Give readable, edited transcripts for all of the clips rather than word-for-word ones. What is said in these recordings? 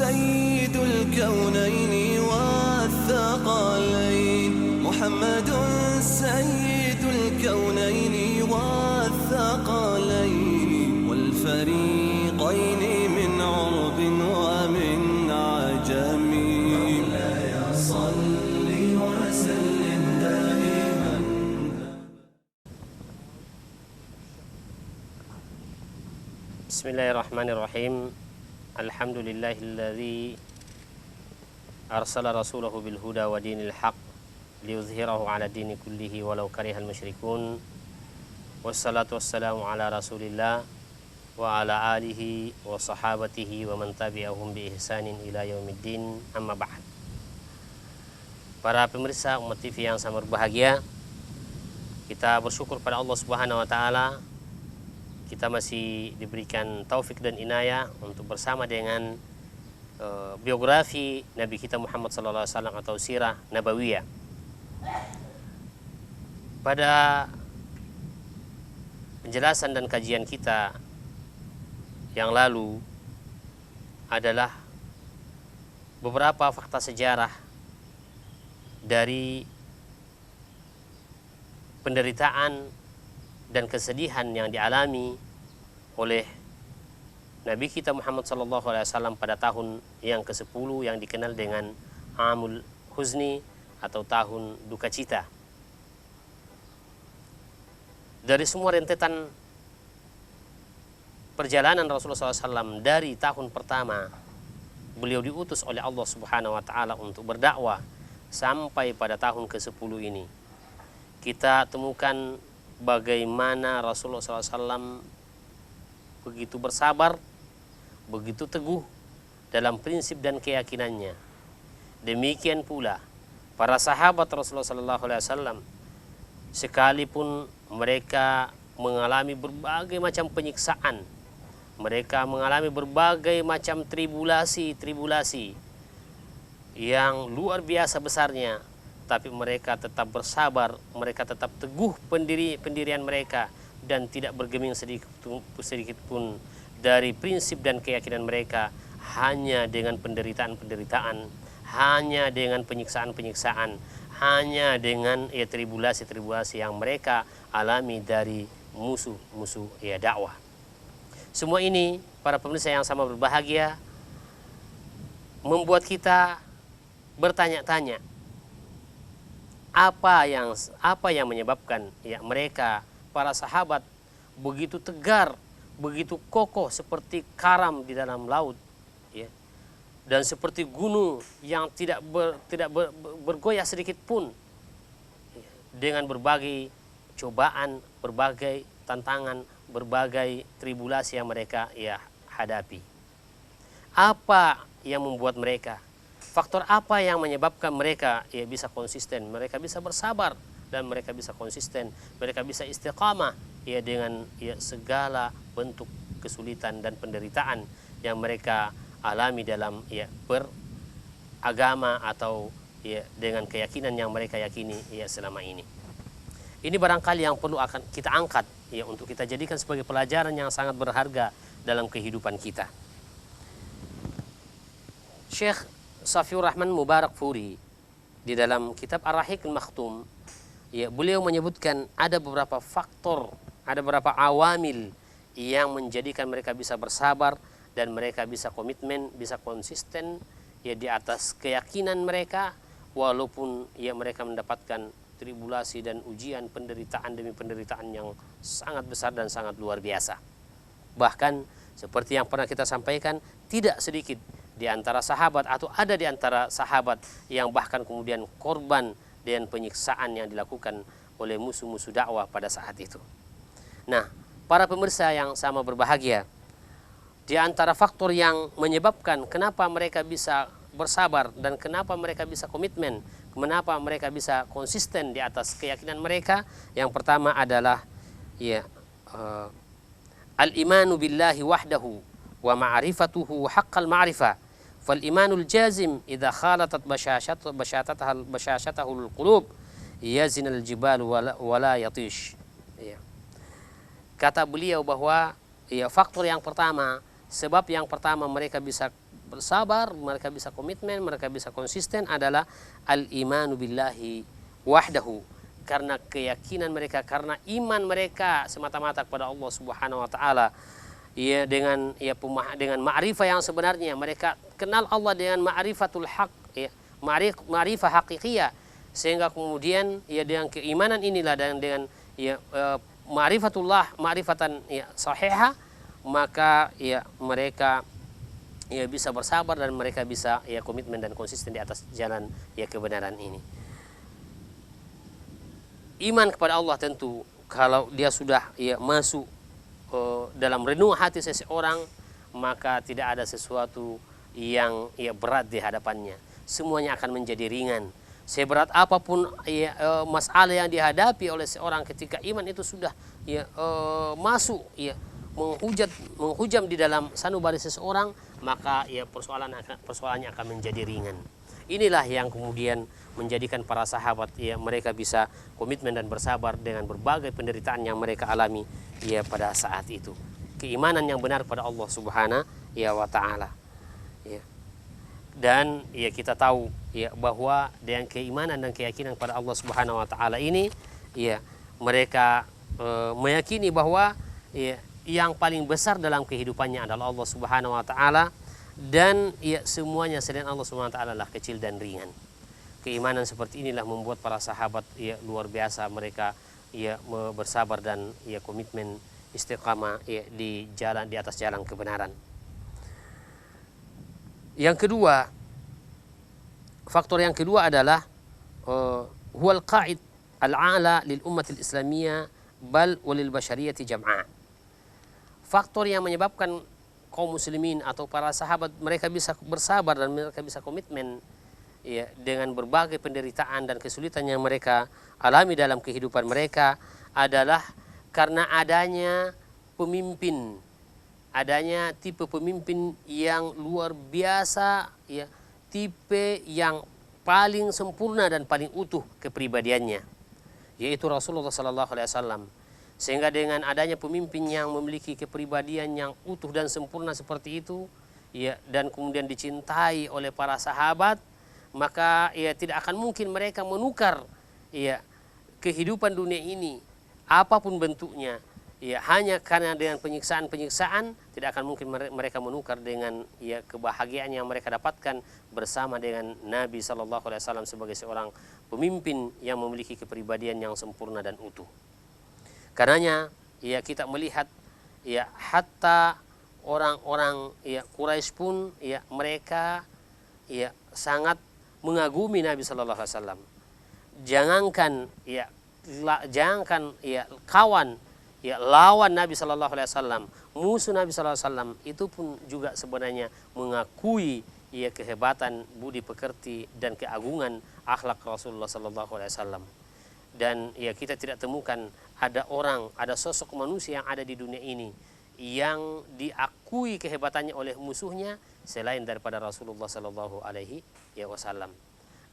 سيد الكونين والثقلين محمد سيد الكونين والثقلين والفريقين من عرب ومن عجم مولاي صل وسلم دائما. بسم الله الرحمن الرحيم. الحمد لله الذي أرسل رسوله بالهدى ودين الحق ليظهره على الدين كله ولو كره المشركون والصلاة والسلام على رسول الله وعلى آله وصحابته ومن تبعهم بإحسان إلى يوم الدين. Amma ba'd. Para pemirsa Umat TV yang sangat berbahagia, kita bersyukur pada Allah Subhanahu wa taala. Kita masih diberikan taufik dan inayah untuk bersama dengan biografi Nabi kita Muhammad SAW atau sirah nabawiyah. Pada penjelasan dan kajian kita yang lalu adalah beberapa fakta sejarah dari penderitaan dan kesedihan yang dialami oleh Nabi kita Muhammad SAW pada tahun yang ke-10 yang dikenal dengan Amul Huzni atau tahun duka cita. Dari semua rentetan perjalanan Rasulullah SAW dari tahun pertama beliau diutus oleh Allah Subhanahu wa taala untuk berdakwah sampai pada tahun ke-10 ini, kita temukan bagaimana Rasulullah SAW begitu bersabar, begitu teguh dalam prinsip dan keyakinannya. Demikian pula para sahabat Rasulullah SAW, sekalipun mereka mengalami berbagai macam penyiksaan, mereka mengalami berbagai macam tribulasi yang luar biasa besarnya, tapi mereka tetap bersabar, mereka tetap teguh pendirian mereka dan tidak bergeming sedikit pun dari prinsip dan keyakinan mereka, hanya dengan penderitaan-penderitaan, hanya dengan penyiksaan-penyiksaan, hanya dengan tribulasi-tribulasi yang mereka alami dari musuh-musuh dakwah. Semua ini para pemirsa yang sama berbahagia membuat kita bertanya-tanya, apa yang menyebabkan mereka para sahabat begitu tegar, begitu kokoh seperti karam di dalam laut, dan seperti gunung yang tidak bergoyah sedikit pun dengan berbagai cobaan, berbagai tantangan, berbagai tribulasi yang mereka hadapi. Apa yang membuat mereka? Faktor apa yang menyebabkan mereka bisa konsisten, mereka bisa bersabar, dan mereka bisa konsisten, mereka bisa istiqamah dengan segala bentuk kesulitan dan penderitaan yang mereka alami dalam beragama atau dengan keyakinan yang mereka yakini selama ini. Ini barangkali yang perlu akan kita angkat untuk kita jadikan sebagai pelajaran yang sangat berharga dalam kehidupan kita. Syekh Safiur Rahman Mubarak Furi di dalam kitab Ar-Rahiq Al-Makhtum, beliau menyebutkan ada beberapa faktor, ada beberapa awamil yang menjadikan mereka bisa bersabar dan mereka bisa komitmen, bisa konsisten di atas keyakinan mereka, walaupun mereka mendapatkan tribulasi dan ujian, penderitaan demi penderitaan yang sangat besar dan sangat luar biasa. Bahkan seperti yang pernah kita sampaikan, tidak sedikit di antara sahabat atau ada di antara sahabat yang bahkan kemudian korban dengan penyiksaan yang dilakukan oleh musuh-musuh dakwah pada saat itu. Nah, para pemirsa yang sama berbahagia, di antara faktor yang menyebabkan kenapa mereka bisa bersabar dan kenapa mereka bisa komitmen, kenapa mereka bisa konsisten di atas keyakinan mereka, yang pertama adalah al-imanu billahi wahdahu wa ma'rifatuhu haqqal ma'rifah. Fal-imanul jazim idza khalatat bashashatahul qulub yazinal jibal wala yatish. Kata beliau bahwa faktor yang pertama, sebab yang pertama mereka bisa bersabar, mereka bisa komitmen, mereka bisa konsisten adalah al-imanu billahi wahdahu, karena keyakinan mereka, karena iman mereka semata-mata kepada Allah Subhanahu wa taala. Ya, dengan dengan ma'rifah yang sebenarnya, mereka kenal Allah dengan ma'rifatul haq, ya, ma'rifah hakikiyah, sehingga kemudian ya dengan keimanan inilah dan dengan ya ma'rifatullah, ma'rifatan ya sahihah, maka ya mereka ya bisa bersabar dan mereka bisa ya komitmen dan konsisten di atas jalan ya kebenaran ini. Iman kepada Allah tentu kalau dia sudah ya masuk dalam renung hati seseorang, maka tidak ada sesuatu yang ya berat di hadapannya. Semuanya akan menjadi ringan. Seberat apapun ya, masalah yang dihadapi oleh seorang, ketika iman itu sudah ya masuk ya menghujam di dalam sanubari seseorang, maka ya persoalannya akan menjadi ringan. Inilah yang kemudian menjadikan para sahabat ya mereka bisa komitmen dan bersabar dengan berbagai penderitaan yang mereka alami ya pada saat itu. Keimanan yang benar pada Allah Subhanahu wa taala. Ya. Dan ya kita tahu ya bahwa dengan keimanan dan keyakinan pada Allah Subhanahu wa taala ini ya mereka meyakini bahwa ya yang paling besar dalam kehidupannya adalah Allah Subhanahu wa taala, dan ya semuanya selain Allah Subhanahu wa taala adalah kecil dan ringan. Keimanan seperti inilah membuat para sahabat ya luar biasa, mereka ya bersabar dan ya komitmen istiqamah ya di atas jalan kebenaran. Yang kedua, faktor yang kedua adalah huwal qa'id al-a'la lil ummatil islamiyah bal walil bashariyati jam'a. Faktor yang menyebabkan kaum muslimin atau para sahabat mereka bisa bersabar dan mereka bisa komitmen ya dengan berbagai penderitaan dan kesulitan yang mereka alami dalam kehidupan mereka adalah karena adanya pemimpin, adanya tipe pemimpin yang luar biasa ya, tipe yang paling sempurna dan paling utuh kepribadiannya, yaitu Rasulullah sallallahu alaihi wasallam. Sehingga dengan adanya pemimpin yang memiliki kepribadian yang utuh dan sempurna seperti itu ya, dan kemudian dicintai oleh para sahabat, maka ya tidak akan mungkin mereka menukar ya kehidupan dunia ini apapun bentuknya ya hanya karena dengan penyiksaan tidak akan mungkin mereka menukar dengan ya kebahagiaan yang mereka dapatkan bersama dengan Nabi sallallahu alaihi wasallam sebagai seorang pemimpin yang memiliki kepribadian yang sempurna dan utuh. Karenanya ya kita melihat ya hatta orang-orang ya Quraisy pun ya mereka ya sangat mengagumi Nabi sallallahu alaihi wasallam. Jangankan ya kawan ya lawan Nabi sallallahu alaihi wasallam, musuh Nabi sallallahu alaihi wasallam itu pun juga sebenarnya mengakui ya kehebatan budi pekerti dan keagungan akhlak Rasulullah sallallahu alaihi wasallam. Dan ya kita tidak temukan ada sosok manusia yang ada di dunia ini yang diakui kehebatannya oleh musuhnya selain daripada Rasulullah sallallahu alaihi wasallam.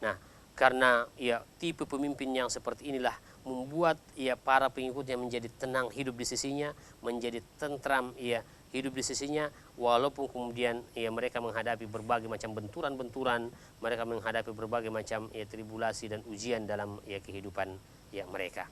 Nah, karena ya tipe pemimpin yang seperti inilah membuat ya para pengikutnya menjadi tenang hidup di sisinya, menjadi tentram ya hidup di sisinya, walaupun kemudian ya mereka menghadapi berbagai macam benturan-benturan, mereka menghadapi berbagai macam ya tribulasi dan ujian dalam ya kehidupan ya mereka.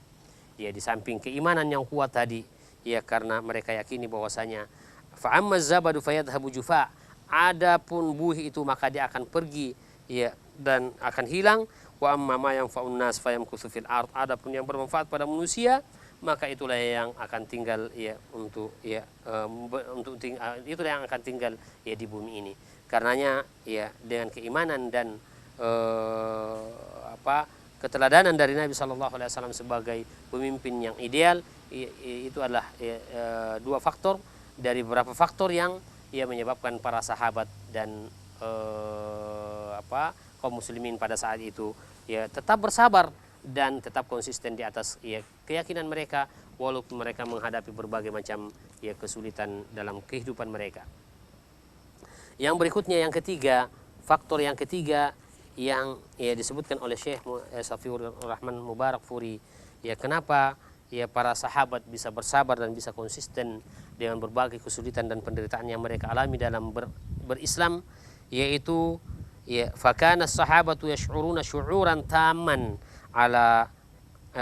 Ya di samping keimanan yang kuat tadi ya karena mereka yakini bahwasanya fa amma zabadu fayadhhabu jufa, adapun buih itu maka dia akan pergi ya dan akan hilang, wa amma ma yanfa'un nas fayamkutsu fil ard, adapun yang bermanfaat pada manusia maka itulah yang akan tinggal ya itulah yang akan tinggal ya di bumi ini. Karenanya ya dengan keimanan dan keteladanan dari Nabi sallallahu alaihi wasallam sebagai pemimpin yang ideal, itu adalah dua faktor dari beberapa faktor yang menyebabkan para sahabat dan kaum muslimin pada saat itu ya tetap bersabar dan tetap konsisten di atas ya keyakinan mereka walaupun mereka menghadapi berbagai macam ya kesulitan dalam kehidupan mereka. Yang berikutnya yang ketiga, faktor yang ketiga yang ya disebutkan oleh Syekh Safiur Rahman Mubarakfuri, ya kenapa ya para sahabat bisa bersabar dan bisa konsisten dengan berbagai kesulitan dan penderitaan yang mereka alami dalam berislam, yaitu ya fakana sahabatu yash'uruna syu'uran taman ala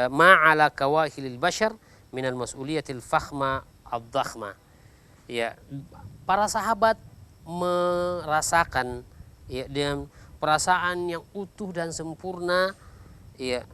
ma ala kawahilil bashar minal mas'uliyatil fakhma ad-dakhma. Ya, para sahabat merasakan ya dengan perasaan yang utuh dan sempurna ya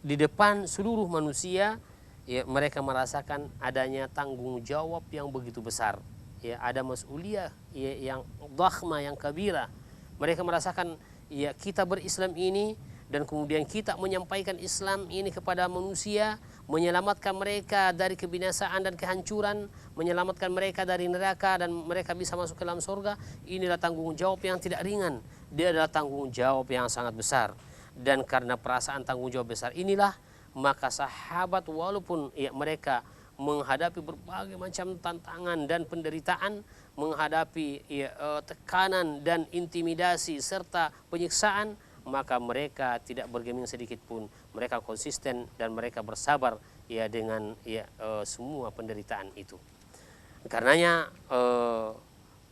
di depan seluruh manusia, ya mereka merasakan adanya tanggung jawab yang begitu besar. Ya, ada mas'uliyah ya, yang dakhma, yang kabira. Mereka merasakan ya kita berislam ini dan kemudian kita menyampaikan Islam ini kepada manusia, menyelamatkan mereka dari kebinasaan dan kehancuran, menyelamatkan mereka dari neraka dan mereka bisa masuk ke dalam surga. Inilah tanggung jawab yang tidak ringan. Dia adalah tanggung jawab yang sangat besar. Dan karena perasaan tanggung jawab besar inilah, maka sahabat walaupun ya mereka menghadapi berbagai macam tantangan dan penderitaan, menghadapi ya, tekanan dan intimidasi serta penyiksaan, maka mereka tidak bergeming sedikit pun. Mereka konsisten dan mereka bersabar ya dengan ya semua penderitaan itu. Karenanya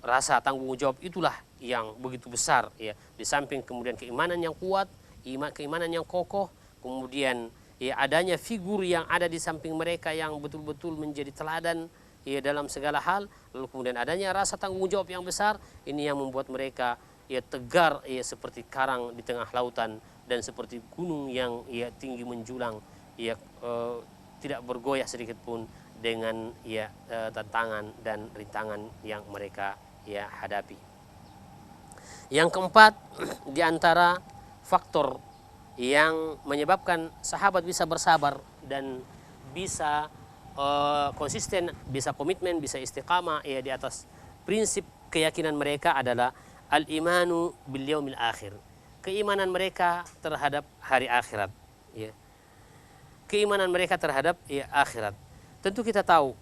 rasa tanggung jawab itulah yang begitu besar ya. Di samping kemudian keimanan yang kuat, keimanan yang kokoh, kemudian ya adanya figur yang ada di samping mereka yang betul-betul menjadi teladan ya dalam segala hal, lalu kemudian adanya rasa tanggung jawab yang besar, ini yang membuat mereka ya tegar ya seperti karang di tengah lautan dan seperti gunung yang ya tinggi menjulang ya tidak bergoyah sedikit pun dengan ya tantangan dan rintangan yang mereka ya hadapi. Yang keempat, di antara faktor yang menyebabkan sahabat bisa bersabar dan bisa konsisten, bisa komitmen, bisa istiqamah ya di atas prinsip keyakinan mereka adalah al-imanu bil yaumil akhir. Keimanan mereka terhadap hari akhirat ya. Keimanan mereka terhadap ya akhirat. Tentu kita tahu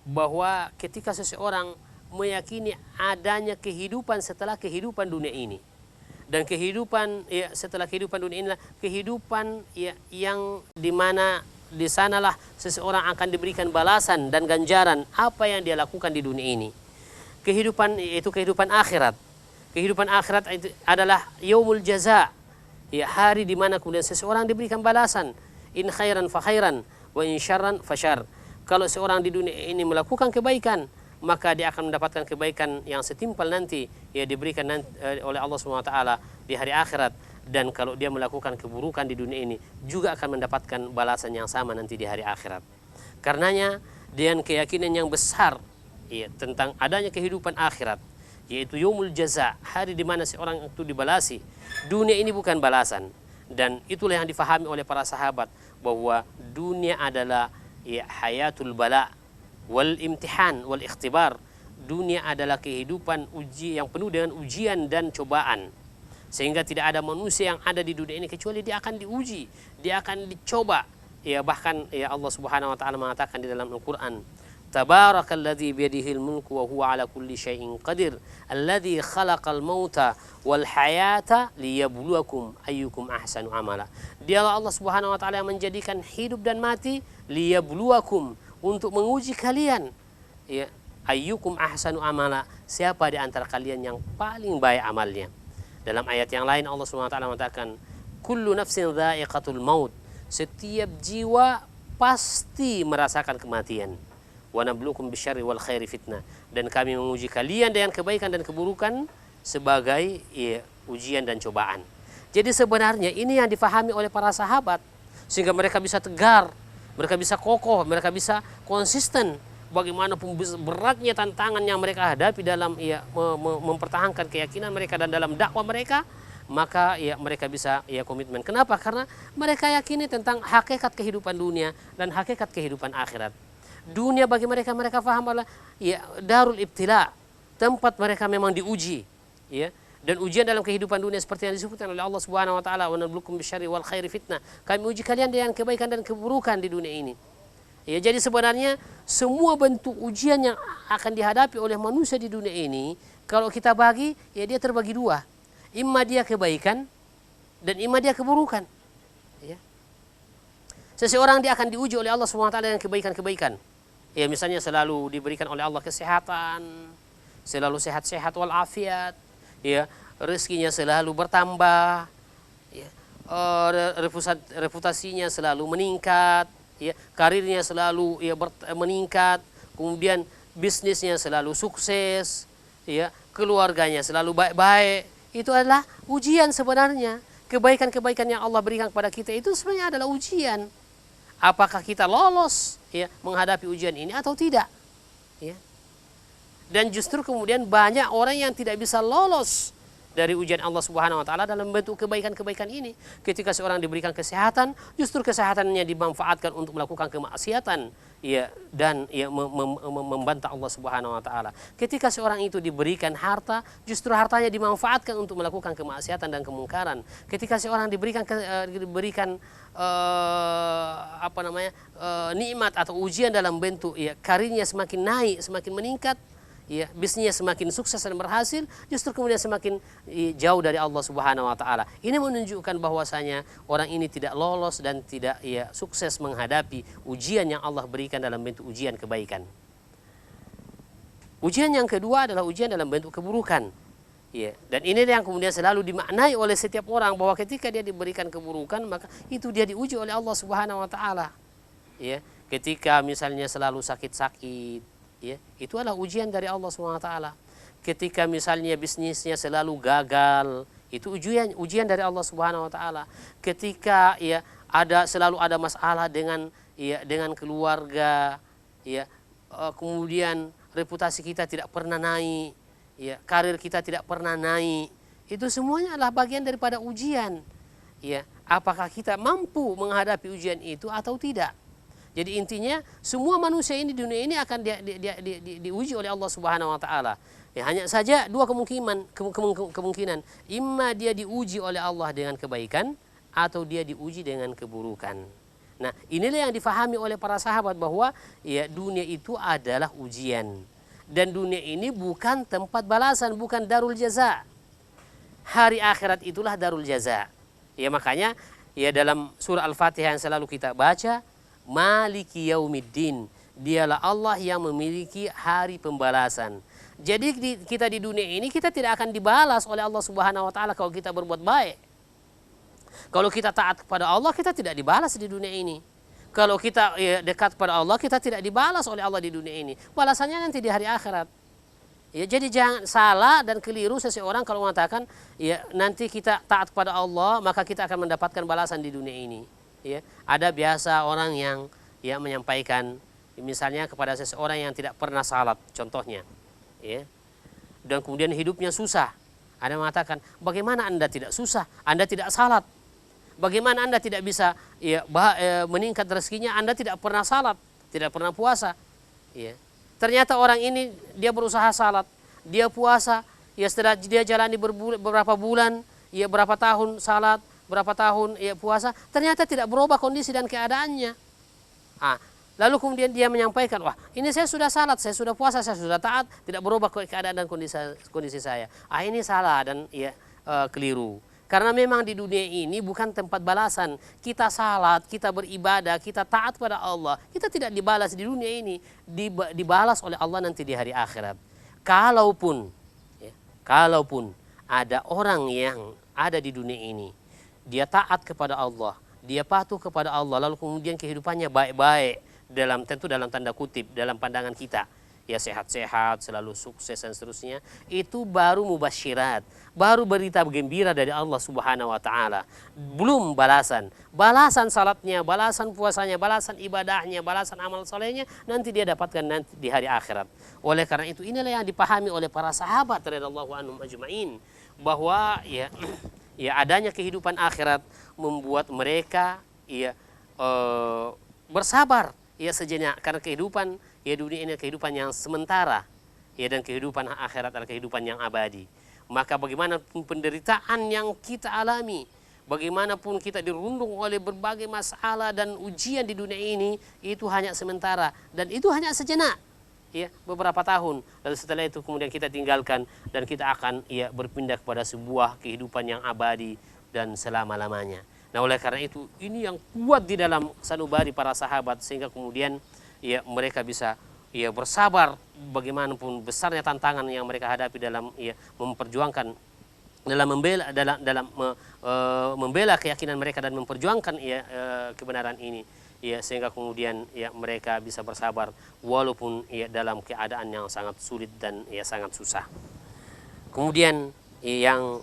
bahwa ketika seseorang meyakini adanya kehidupan setelah kehidupan dunia ini, dan kehidupan ya setelah kehidupan dunia inilah kehidupan ya yang dimana di sanalah seseorang akan diberikan balasan dan ganjaran apa yang dia lakukan di dunia ini. Kehidupan itu kehidupan akhirat. Kehidupan akhirat itu adalah yaumul jaza, ya hari di mana kemudian seseorang diberikan balasan. In khairan fa khairan wa in syarran fa syarr. Kalau seorang di dunia ini melakukan kebaikan, maka dia akan mendapatkan kebaikan yang setimpal nanti ya diberikan nanti, oleh Allah SWT di hari akhirat. Dan kalau dia melakukan keburukan di dunia ini juga akan mendapatkan balasan yang sama nanti di hari akhirat. Karenanya dengan keyakinan yang besar ya tentang adanya kehidupan akhirat, yaitu yaumul jaza, hari di mana seorang itu dibalasi. Dunia ini bukan balasan, dan itulah yang difahami oleh para sahabat bahwa dunia adalah ya hayatul bala wal imtihan wal ikhtibar. Dunia adalah kehidupan uji yang penuh dengan ujian dan cobaan, sehingga tidak ada manusia yang ada di dunia ini kecuali dia akan diuji, dia akan dicoba. Ya bahkan ya Allah Subhanahu wa taala mengatakan di dalam Al-Qur'an, Tabarakalladzi biyadihil mulku wa huwa ala kulli syai'in qadir, alladzi khalaqal mauta wal hayata liyabluwakum ayyukum ahsanu amala. Dialah Allah Subhanahu wa taala yang menjadikan hidup dan mati liyabluwakum, untuk menguji kalian. Ya, ayyukum ahsanu amala, siapa di antara kalian yang paling baik amalnya. Dalam ayat yang lain Allah Subhanahu wa taala mengatakan, kullu nafsin dha'iqatul maut, setiap jiwa pasti merasakan kematian. Wa nabluukum bisyarri wal khairi fitnah, dan kami menguji kalian dengan kebaikan dan keburukan sebagai ya, ujian dan cobaan. Jadi sebenarnya ini yang difahami oleh para sahabat, sehingga mereka bisa tegar, mereka bisa kokoh, mereka bisa konsisten. Bagaimanapun beratnya tantangan yang mereka hadapi dalam ya, mempertahankan keyakinan mereka dan dalam dakwah mereka, maka ya mereka bisa ya komitmen. Kenapa? Karena mereka yakini tentang hakikat kehidupan dunia dan hakikat kehidupan akhirat. Dunia bagi mereka faham adalah ya darul ibtila, tempat mereka memang diuji, ya. Dan ujian dalam kehidupan dunia seperti yang disebutkan oleh Allah Subhanahu wa taala, wa nabluukum bisyarri wal khairi fitnah. Kami uji kalian dengan kebaikan dan keburukan di dunia ini. Ya, jadi sebenarnya semua bentuk ujian yang akan dihadapi oleh manusia di dunia ini, kalau kita bagi, ya dia terbagi dua. Imma dia kebaikan dan imma dia keburukan. Ya. Seseorang dia akan diuji oleh Allah SWT dengan kebaikan-kebaikan. Ya, misalnya selalu diberikan oleh Allah kesehatan, selalu sehat-sehat walafiat, ya, rezekinya selalu bertambah, ya, reputasinya selalu meningkat, ya, karirnya selalu ya meningkat, kemudian bisnisnya selalu sukses, ya, keluarganya selalu baik-baik. Itu adalah ujian sebenarnya. Kebaikan-kebaikan yang Allah berikan kepada kita itu sebenarnya adalah ujian. Apakah kita lolos ya menghadapi ujian ini atau tidak? Ya. Dan justru kemudian banyak orang yang tidak bisa lolos dari ujian Allah Subhanahu wa taala dalam bentuk kebaikan-kebaikan ini. Ketika seorang diberikan kesehatan, justru kesehatannya dimanfaatkan untuk melakukan kemaksiatan, ya, dan ya membantah Allah Subhanahu wa taala. Ketika seorang itu diberikan harta, justru hartanya dimanfaatkan untuk melakukan kemaksiatan dan kemungkaran. Ketika seorang diberikan nikmat atau ujian dalam bentuk ya karirnya semakin naik, semakin meningkat, ya, bisnisnya semakin sukses dan berhasil, justru kemudian semakin jauh dari Allah Subhanahu wa taala. Ini menunjukkan bahwasanya orang ini tidak lolos dan tidak ya sukses menghadapi ujian yang Allah berikan dalam bentuk ujian kebaikan. Ujian yang kedua adalah ujian dalam bentuk keburukan. Ya, dan ini yang kemudian selalu dimaknai oleh setiap orang bahwa ketika dia diberikan keburukan maka itu dia diuji oleh Allah Subhanahu wa taala. Ya, ketika misalnya selalu sakit-sakit, ya, itu adalah ujian dari Allah SWT. Ketika misalnya bisnisnya selalu gagal, itu ujian dari Allah SWT. Ketika ya selalu ada masalah dengan keluarga, ya, kemudian reputasi kita tidak pernah naik, ya, karir kita tidak pernah naik, itu semuanya adalah bagian daripada ujian. Ya, apakah kita mampu menghadapi ujian itu atau tidak? Jadi intinya semua manusia ini di dunia ini akan diuji oleh Allah Subhanahu wa taala. Ya, hanya saja dua kemungkinan. Imma dia diuji oleh Allah dengan kebaikan atau dia diuji dengan keburukan. Nah, inilah yang difahami oleh para sahabat bahwa ya dunia itu adalah ujian. Dan dunia ini bukan tempat balasan, bukan darul jaza. Hari akhirat itulah darul jaza. Ya, makanya ya dalam surah Al-Fatihah yang selalu kita baca, Maliki Yaumiddin, dialah Allah yang memiliki hari pembalasan. Jadi kita di dunia ini kita tidak akan dibalas oleh Allah Subhanahu wa taala kalau kita berbuat baik. Kalau kita taat kepada Allah, kita tidak dibalas di dunia ini. Kalau kita dekat kepada Allah, kita tidak dibalas oleh Allah di dunia ini. Balasannya nanti di hari akhirat. Ya, jadi jangan salah dan keliru seseorang kalau mengatakan ya nanti kita taat kepada Allah maka kita akan mendapatkan balasan di dunia ini. Ya, ada biasa orang yang ya menyampaikan misalnya kepada seseorang yang tidak pernah salat contohnya, ya, dan kemudian hidupnya susah. Ada mengatakan, bagaimana Anda tidak susah? Anda tidak salat. Bagaimana Anda tidak bisa ya meningkat rezekinya? Anda tidak pernah salat, tidak pernah puasa. Ya. Ternyata orang ini dia berusaha salat, dia puasa, ya setelah dia jalani beberapa bulan, ya berapa tahun salat, berapa tahun ya puasa, ternyata tidak berubah kondisi dan keadaannya. Lalu kemudian dia menyampaikan, wah ini saya sudah salat, saya sudah puasa, saya sudah taat, tidak berubah keadaan dan kondisi saya. Ini salah dan ya keliru. Karena memang di dunia ini bukan tempat balasan. Kita salat, kita beribadah, kita taat pada Allah, kita tidak dibalas di dunia ini, dibalas oleh Allah nanti di hari akhirat. Kalaupun ada orang yang ada di dunia ini, dia taat kepada Allah, dia patuh kepada Allah, lalu kemudian kehidupannya baik-baik, tentu dalam tanda kutip, dalam pandangan kita, ya sehat-sehat, selalu sukses dan seterusnya, itu baru mubasyirat, baru berita gembira dari Allah Subhanahu wa taala. Belum balasan salatnya, balasan puasanya, balasan ibadahnya, balasan amal solehnya nanti dia dapatkan nanti di hari akhirat. Oleh karena itu inilah yang dipahami oleh para sahabat radhiyallahu anhum ajma'in bahwa ya adanya kehidupan akhirat membuat mereka bersabar ya sejenak, karena kehidupan ya dunia ini kehidupan yang sementara ya, dan kehidupan akhirat adalah kehidupan yang abadi. Maka bagaimanapun penderitaan yang kita alami, bagaimanapun kita dirundung oleh berbagai masalah dan ujian di dunia ini, itu hanya sementara dan itu hanya sejenak. Ya, beberapa tahun, lalu setelah itu kemudian kita tinggalkan dan kita akan ya berpindah kepada sebuah kehidupan yang abadi dan selama-lamanya. Nah, oleh karena itu ini yang kuat di dalam sanubari para sahabat sehingga kemudian ya mereka bisa ya bersabar bagaimanapun besarnya tantangan yang mereka hadapi dalam ya memperjuangkan dalam membela keyakinan mereka dan memperjuangkan kebenaran ini, sehingga kemudian mereka bisa bersabar walaupun dalam keadaan yang sangat sulit dan sangat susah. Kemudian yang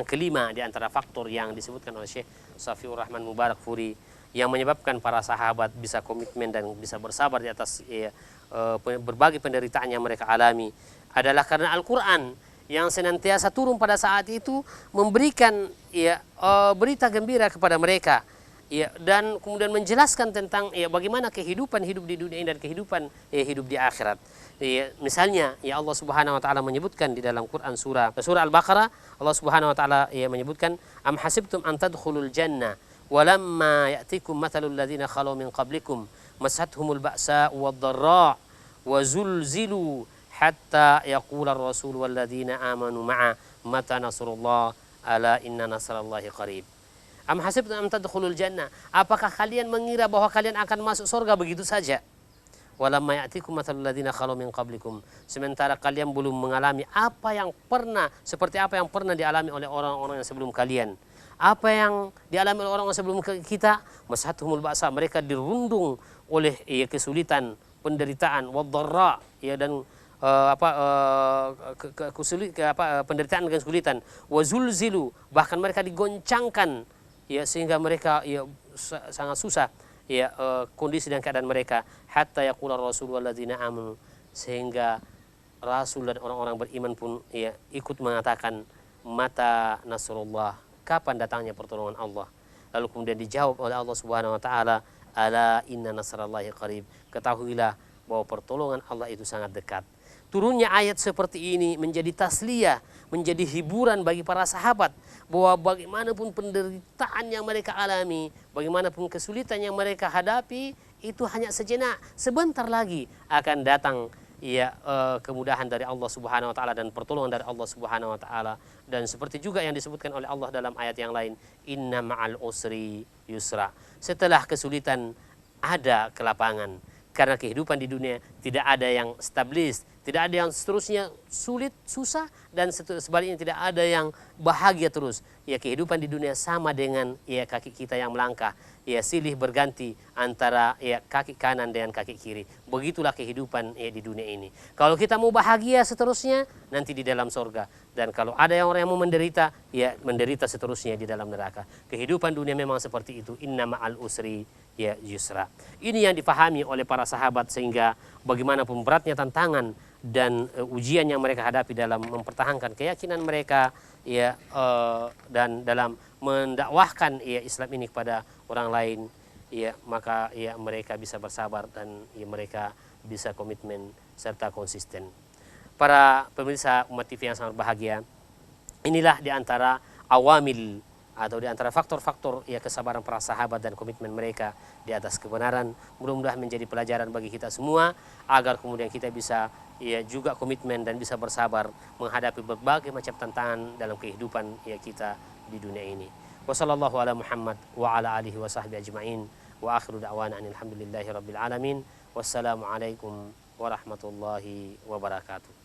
kelima di antara faktor yang disebutkan oleh Syekh Safiur Rahman Mubarakfuri yang menyebabkan para sahabat bisa komitmen dan bisa bersabar di atas berbagai penderitaan yang mereka alami adalah karena Al-Quran yang senantiasa turun pada saat itu memberikan berita gembira kepada mereka, dan kemudian menjelaskan tentang bagaimana kehidupan hidup di dunia ini dan kehidupan hidup di akhirat. Misalnya Allah Subhanahu wa taala menyebutkan di dalam Quran surah Al-Baqarah, Allah Subhanahu wa taala menyebutkan am hasibtum an tadkhulul jannah walamma ya'tikum mathalul ladzina khalu min qablikum masathumul ba'sa wad-dharra wa zulzilu hatta yaqula ar-rasul walladzina amanu ma'a mata nasrullah ala inna nasrallahi qarib. Am hasibtum an tadkhulul jannah, apakah kalian mengira bahwa kalian akan masuk surga begitu saja? Walamma ya'tikum mathalul ladzina khalu min qablikum, sementara kalian belum mengalami seperti apa yang pernah dialami oleh orang-orang yang sebelum kalian. Apa yang dialami oleh orang-orang sebelum kita? Masathumul ba'sa, mereka dirundung oleh kesulitan, penderitaan, wadh-dharra, dan penderitaan dan kesulitan, wazulzilu, bahkan mereka digoncangkan, sehingga mereka sangat susah kondisi dan keadaan mereka, hatta yaqula rasul walladzina amanu, sehingga rasul dan orang-orang beriman pun ikut mengatakan mata nasrullah, kapan datangnya pertolongan Allah. Lalu kemudian dijawab oleh Allah Subhanahu wa taala, ala inna nasrallahi qarib, ketahuilah bahwa pertolongan Allah itu sangat dekat. Turunnya ayat seperti ini menjadi tasliyah, menjadi hiburan bagi para sahabat, bahwa bagaimanapun penderitaan yang mereka alami, bagaimanapun kesulitan yang mereka hadapi, itu hanya sejenak, sebentar lagi akan datang kemudahan dari Allah Subhanahu wa taala dan pertolongan dari Allah Subhanahu wa taala. Dan seperti juga yang disebutkan oleh Allah dalam ayat yang lain, inna ma'al usri yusra, setelah kesulitan ada kelapangan. Karena kehidupan di dunia tidak ada yang established, tidak ada yang seterusnya sulit, susah, dan sebaliknya tidak ada yang bahagia terus. Kehidupan di dunia sama dengan kaki kita yang melangkah, silih berganti antara kaki kanan dengan kaki kiri. Begitulah kehidupan di dunia ini. Kalau kita mau bahagia seterusnya, nanti di dalam sorga. Dan kalau ada orang yang mau menderita, menderita seterusnya di dalam neraka. Kehidupan dunia memang seperti itu. Inna ma'al usri yusra. Ini yang difahami oleh para sahabat, sehingga bagaimanapun beratnya tantangan dan ujian yang mereka hadapi dalam mempertahankan keyakinan mereka, dan dalam mendakwahkan Islam ini kepada orang lain, maka mereka bisa bersabar dan mereka bisa komitmen serta konsisten. Para pemirsa Umat TV yang sangat bahagia, inilah di antara awamil atau di antara faktor-faktor kesabaran para sahabat dan komitmen mereka di atas kebenaran. Mudah-mudahan menjadi pelajaran bagi kita semua, agar kemudian kita bisa juga komitmen dan bisa bersabar menghadapi berbagai macam tantangan dalam kehidupan kita di dunia ini. Wassallallahu ala Muhammad wa ala alihi wa sahbihi ajma'in, wa akhiru da'wana alhamdulillahi rabbil alamin. Wassalamualaikum warahmatullahi wabarakatuh.